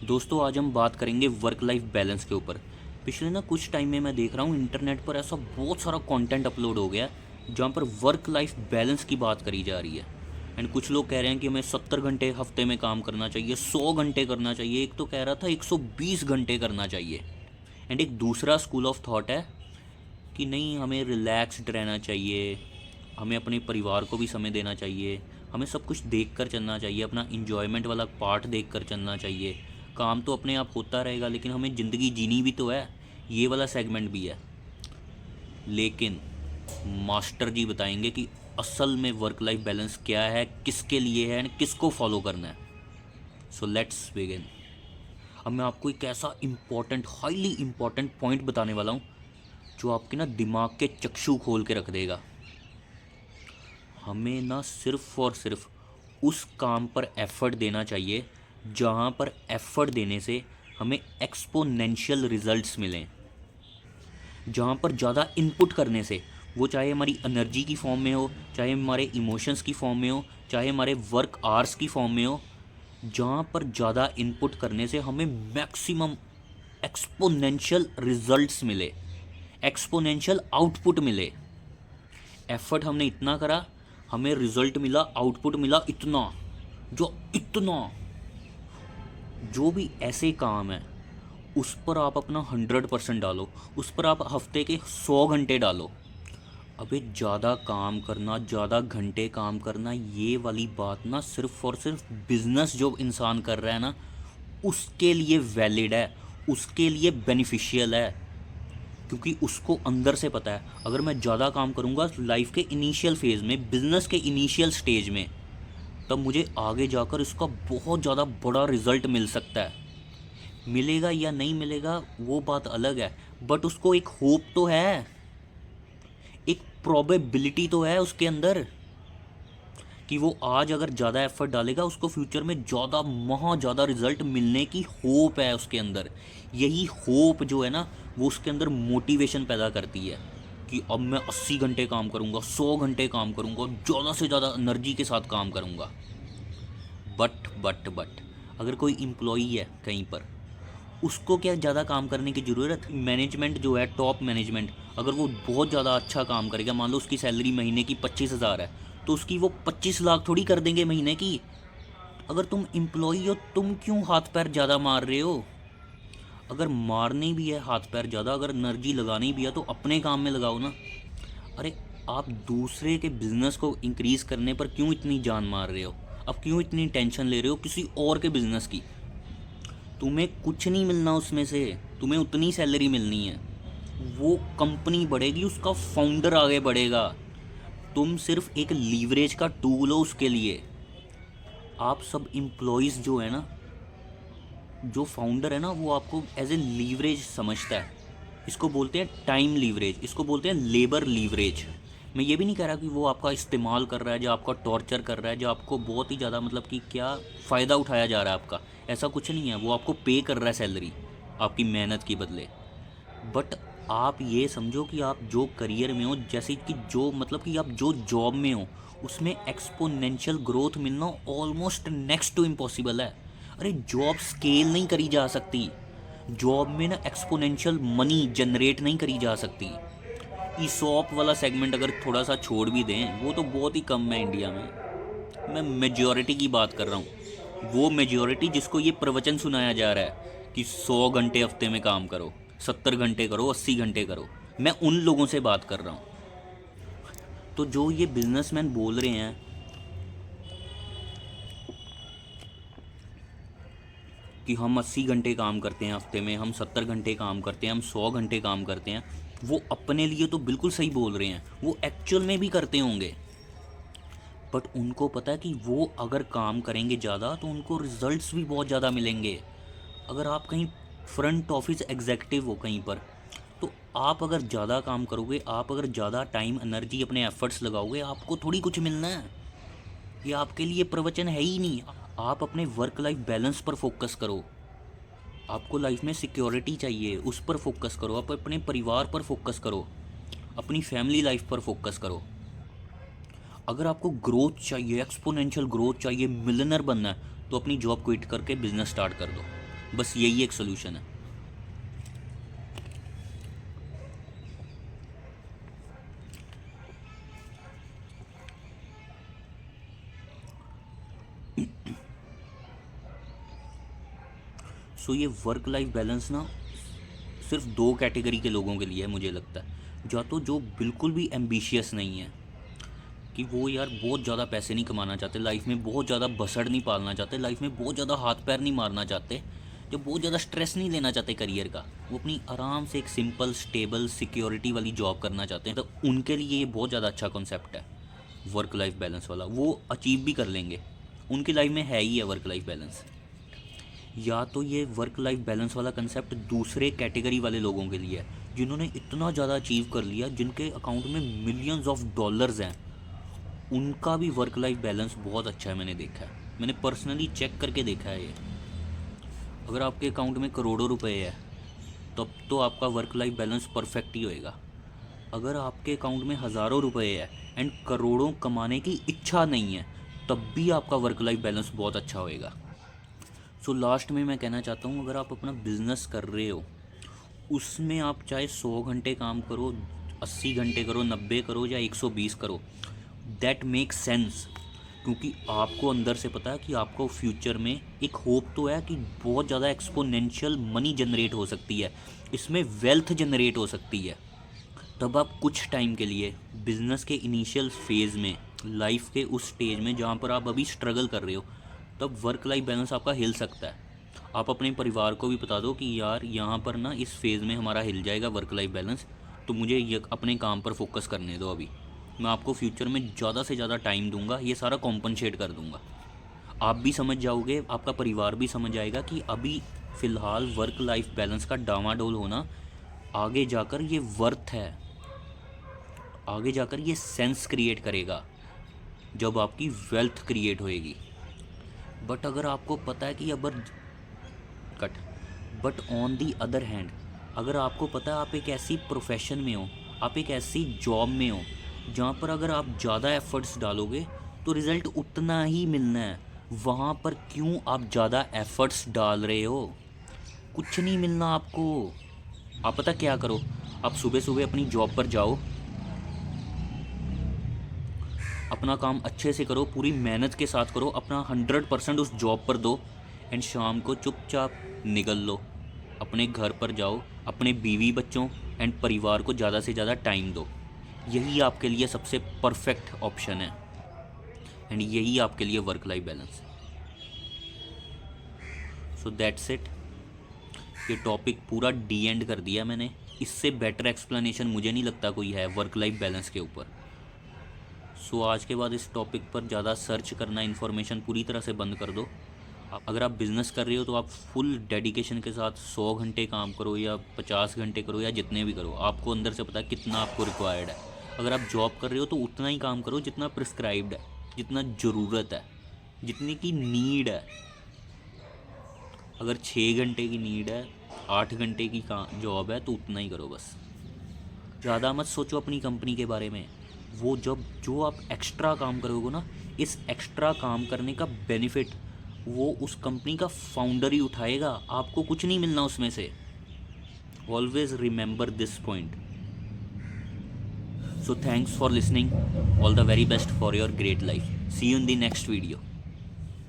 दोस्तों आज हम बात करेंगे वर्क लाइफ बैलेंस के ऊपर। पिछले कुछ टाइम में मैं देख रहा हूँ इंटरनेट पर ऐसा बहुत सारा कंटेंट अपलोड हो गया है जहाँ पर वर्क लाइफ बैलेंस की बात करी जा रही है। एंड कुछ लोग कह रहे हैं कि हमें 70 घंटे हफ्ते में काम करना चाहिए, 100 घंटे करना चाहिए, एक तो कह रहा था 120 घंटे करना चाहिए। एंड एक दूसरा स्कूल ऑफ थॉट है कि नहीं, हमें रिलैक्स्ड रहना चाहिए, हमें अपने परिवार को भी समय देना चाहिए, हमें सब कुछ देख कर चलना चाहिए, अपना इन्जॉयमेंट वाला पार्ट देख कर चलना चाहिए। काम तो अपने आप होता रहेगा लेकिन हमें ज़िंदगी जीनी भी तो है, ये वाला सेगमेंट भी है। लेकिन मास्टर जी बताएंगे कि असल में वर्क लाइफ बैलेंस क्या है, किसके लिए है एंड किसको फॉलो करना है। So let's begin. अब मैं आपको एक ऐसा इम्पॉर्टेंट, हाईली इम्पॉर्टेंट पॉइंट बताने वाला हूँ जो आपके दिमाग के चक्षु खोल के रख देगा। हमें सिर्फ और सिर्फ उस काम पर एफ़र्ट देना चाहिए जहाँ पर एफ़र्ट देने से हमें एक्सपोनेंशियल रिजल्ट्स मिलें। जहाँ पर ज़्यादा इनपुट करने से, वो चाहे हमारी एनर्जी की फॉर्म में हो, चाहे हमारे इमोशंस की फॉर्म में हो, चाहे हमारे वर्क आवर्स की फॉर्म में हो, जहाँ पर ज़्यादा इनपुट करने से हमें मैक्सिमम एक्सपोनेंशियल रिजल्ट्स मिले, एक्सपोनेंशियल आउटपुट मिले। एफर्ट हमने इतना करा, हमें रिजल्ट मिला, आउटपुट मिला इतना। इतना जो भी ऐसे काम है उस पर आप अपना 100% डालो, उस पर आप हफ्ते के 100 घंटे डालो। अबे ज़्यादा काम करना, ज़्यादा घंटे काम करना, ये वाली बात सिर्फ और सिर्फ बिजनेस जो इंसान कर रहा है उसके लिए वैलिड है, उसके लिए बेनिफिशियल है। क्योंकि उसको अंदर से पता है अगर मैं ज़्यादा काम करूँगा लाइफ के इनिशियल फेज़ में, बिज़नेस के इनिशियल स्टेज में, तब मुझे आगे जाकर इसका बहुत ज़्यादा बड़ा रिज़ल्ट मिल सकता है। मिलेगा या नहीं मिलेगा वो बात अलग है, बट उसको एक होप तो है, एक प्रोबेबिलिटी तो है उसके अंदर कि वो आज अगर ज़्यादा एफर्ट डालेगा उसको फ्यूचर में ज़्यादा ज़्यादा रिजल्ट मिलने की होप है उसके अंदर। यही होप जो है वो उसके अंदर मोटिवेशन पैदा करती है कि अब मैं 80 घंटे काम करूँगा, 100 घंटे काम करूँगा, ज़्यादा से ज़्यादा एनर्जी के साथ काम करूँगा। बट अगर कोई एम्प्लॉई है कहीं पर, उसको क्या ज़्यादा काम करने की ज़रूरत? मैनेजमेंट जो है, टॉप मैनेजमेंट, अगर वो बहुत ज़्यादा अच्छा काम करेगा, मान लो उसकी सैलरी महीने की 25,000 है, तो उसकी वो 25 लाख थोड़ी कर देंगे महीने की। अगर तुम एम्प्लॉई हो, तुम क्यों हाथ पैर ज़्यादा मार रहे हो? अगर मारनी भी है हाथ पैर ज़्यादा, अगर एनर्जी लगानी भी है तो अपने काम में लगाओ ना। अरे आप दूसरे के बिज़नेस को इंक्रीज़ करने पर क्यों इतनी जान मार रहे हो? अब क्यों इतनी टेंशन ले रहे हो किसी और के बिज़नेस की? तुम्हें कुछ नहीं मिलना उसमें से, तुम्हें उतनी सैलरी मिलनी है। वो कंपनी बढ़ेगी, उसका फाउंडर आगे बढ़ेगा, तुम सिर्फ एक लीवरेज का टूल हो उसके लिए। आप सब एम्प्लॉयज़ जो है जो फाउंडर है वो आपको एज ए लीवरेज समझता है। इसको बोलते हैं टाइम लीवरेज, इसको बोलते हैं लेबर लीवरेज। मैं ये भी नहीं कह रहा कि वो आपका इस्तेमाल कर रहा है, जो आपका टॉर्चर कर रहा है, जो आपको बहुत ही ज़्यादा कि क्या फ़ायदा उठाया जा रहा है आपका। ऐसा कुछ नहीं है, वो आपको पे कर रहा है सैलरी आपकी मेहनत के बदले। बट आप ये समझो कि आप जो करियर में हो, जैसे कि जो कि आप जो जॉब में हो, उसमें एक्सपोनेंशियल ग्रोथ मिलना ऑलमोस्ट नेक्स्ट टू इम्पॉसिबल है। अरे जॉब स्केल नहीं करी जा सकती, जॉब में एक्सपोनेंशियल मनी जनरेट नहीं करी जा सकती। ई शॉप वाला सेगमेंट अगर थोड़ा सा छोड़ भी दें, वो तो बहुत ही कम है इंडिया में। मैं मेजॉरिटी की बात कर रहा हूँ, वो मेजॉरिटी जिसको ये प्रवचन सुनाया जा रहा है कि 100 घंटे हफ्ते में काम करो, 70 घंटे करो, 80 घंटे करो। मैं उन लोगों से बात कर रहा हूँ। तो जो ये बिजनेसमैन बोल रहे हैं कि हम 80 घंटे काम करते हैं हफ्ते में, हम 70 घंटे काम करते हैं, हम 100 घंटे काम करते हैं, वो अपने लिए तो बिल्कुल सही बोल रहे हैं, वो एक्चुअल में भी करते होंगे। बट उनको पता है कि वो अगर काम करेंगे ज़्यादा तो उनको रिजल्ट्स भी बहुत ज़्यादा मिलेंगे। अगर आप कहीं फ्रंट ऑफिस एग्जेक्टिव हो कहीं पर, तो आप अगर ज़्यादा काम करोगे, आप अगर ज़्यादा टाइम एनर्जी अपने एफर्ट्स लगाओगे, आपको थोड़ी कुछ मिलना है। ये आपके लिए प्रवचन है ही नहीं। आप अपने वर्क लाइफ बैलेंस पर फोकस करो। आपको लाइफ में सिक्योरिटी चाहिए, उस पर फोकस करो। आप अपने परिवार पर फोकस करो, अपनी फैमिली लाइफ पर फोकस करो। अगर आपको ग्रोथ चाहिए, एक्सपोनेंशियल ग्रोथ चाहिए, मिलियनर बनना है, तो अपनी जॉब क्विट करके बिजनेस स्टार्ट कर दो। बस यही एक सोल्यूशन है। सो ये वर्क लाइफ बैलेंस ना सिर्फ दो कैटेगरी के लोगों के लिए है मुझे लगता है। या तो जो बिल्कुल भी एम्बिशियस नहीं है कि वो यार बहुत ज़्यादा पैसे नहीं कमाना चाहते, लाइफ में बहुत ज़्यादा बसड़ नहीं पालना चाहते, लाइफ में बहुत ज़्यादा हाथ पैर नहीं मारना चाहते, जो बहुत ज़्यादा स्ट्रेस नहीं लेना चाहते करियर का, वो अपनी आराम से एक सिंपल स्टेबल सिक्योरिटी वाली जॉब करना चाहते हैं, तो उनके लिए ये बहुत ज़्यादा अच्छा कॉन्सेप्ट है वर्क लाइफ बैलेंस वाला। वो अचीव भी कर लेंगे, उनकी लाइफ में है ही है वर्क लाइफ बैलेंस। या तो ये वर्क लाइफ बैलेंस वाला कंसेप्ट दूसरे कैटेगरी वाले लोगों के लिए है, जिन्होंने इतना ज़्यादा अचीव कर लिया, जिनके अकाउंट में मिलियंस ऑफ डॉलर्स हैं, उनका भी वर्क लाइफ बैलेंस बहुत अच्छा है। मैंने देखा है, मैंने पर्सनली चेक करके देखा है ये। अगर आपके अकाउंट में करोड़ों रुपए है तब तो आपका वर्क लाइफ बैलेंस परफेक्ट ही होएगा। अगर आपके अकाउंट में हज़ारों रुपए है एंड करोड़ों कमाने की इच्छा नहीं है, तब भी आपका वर्क लाइफ बैलेंस बहुत अच्छा होएगा। सो लास्ट में मैं कहना चाहता हूँ, अगर आप अपना बिजनेस कर रहे हो, उसमें आप चाहे 100 घंटे काम करो, 80 घंटे करो, 90 करो या 120 करो, दैट मेक सेंस। क्योंकि आपको अंदर से पता है कि आपको फ्यूचर में एक होप तो है कि बहुत ज़्यादा एक्सपोनेंशियल मनी जनरेट हो सकती है, इसमें वेल्थ जनरेट हो सकती है। तब आप कुछ टाइम के लिए बिजनेस के इनिशियल फेज़ में, लाइफ के उस स्टेज में जहाँ पर आप अभी स्ट्रगल कर रहे हो, तब वर्क लाइफ बैलेंस आपका हिल सकता है। आप अपने परिवार को भी बता दो कि यार यहाँ पर ना इस फेज़ में हमारा हिल जाएगा वर्क लाइफ बैलेंस, तो मुझे ये अपने काम पर फोकस करने दो, अभी मैं आपको फ्यूचर में ज़्यादा से ज़्यादा टाइम दूंगा, ये सारा कॉम्पनसेट कर दूंगा। आप भी समझ जाओगे, आपका परिवार भी समझ आएगा कि अभी फ़िलहाल वर्क लाइफ बैलेंस का डामाडोल होना आगे जाकर ये वर्थ है, आगे जाकर ये सेंस क्रिएट करेगा जब आपकी वेल्थ क्रिएट होएगी। बट अगर आपको पता है कि but on the other hand, अगर आपको पता है आप एक ऐसी प्रोफेशन में हो, आप एक ऐसी जॉब में हो जहाँ पर अगर आप ज़्यादा एफर्ट्स डालोगे तो रिज़ल्ट उतना ही मिलना है, वहाँ पर क्यों आप ज़्यादा एफर्ट्स डाल रहे हो? कुछ नहीं मिलना आपको। आप पता क्या करो, आप सुबह सुबह अपनी जॉब पर जाओ, अपना काम अच्छे से करो, पूरी मेहनत के साथ करो, अपना 100% उस जॉब पर दो, एंड शाम को चुपचाप निकल लो, अपने घर पर जाओ, अपने बीवी बच्चों एंड परिवार को ज़्यादा से ज़्यादा टाइम दो। यही आपके लिए सबसे परफेक्ट ऑप्शन है, एंड यही आपके लिए वर्क लाइफ बैलेंस है। So that's it. ये टॉपिक पूरा डी एंड कर दिया मैंने, इससे बेटर एक्सप्लेनेशन मुझे नहीं लगता कोई है वर्क लाइफ बैलेंस के ऊपर। सो आज के बाद इस टॉपिक पर ज़्यादा सर्च करना, इन्फॉर्मेशन पूरी तरह से बंद कर दो। अगर आप बिज़नेस कर रहे हो तो आप फुल डेडिकेशन के साथ 100 घंटे काम करो या 50 घंटे करो या जितने भी करो, आपको अंदर से पता है कितना आपको रिक्वायर्ड है। अगर आप जॉब कर रहे हो तो उतना ही काम करो जितना प्रिस्क्राइब्ड है, जितना ज़रूरत है, जितनी की नीड है। अगर 6 घंटे की नीड है, 8 घंटे की जॉब है, तो उतना ही करो बस। ज़्यादा मत सोचो अपनी कंपनी के बारे में। वो जो आप एक्स्ट्रा काम करोगे ना, इस एक्स्ट्रा काम करने का बेनिफिट वो उस कंपनी का फाउंडर ही उठाएगा, आपको कुछ नहीं मिलना उसमें से। Always remember this point. So thanks for listening, all the very best for your great life. See you in the next video.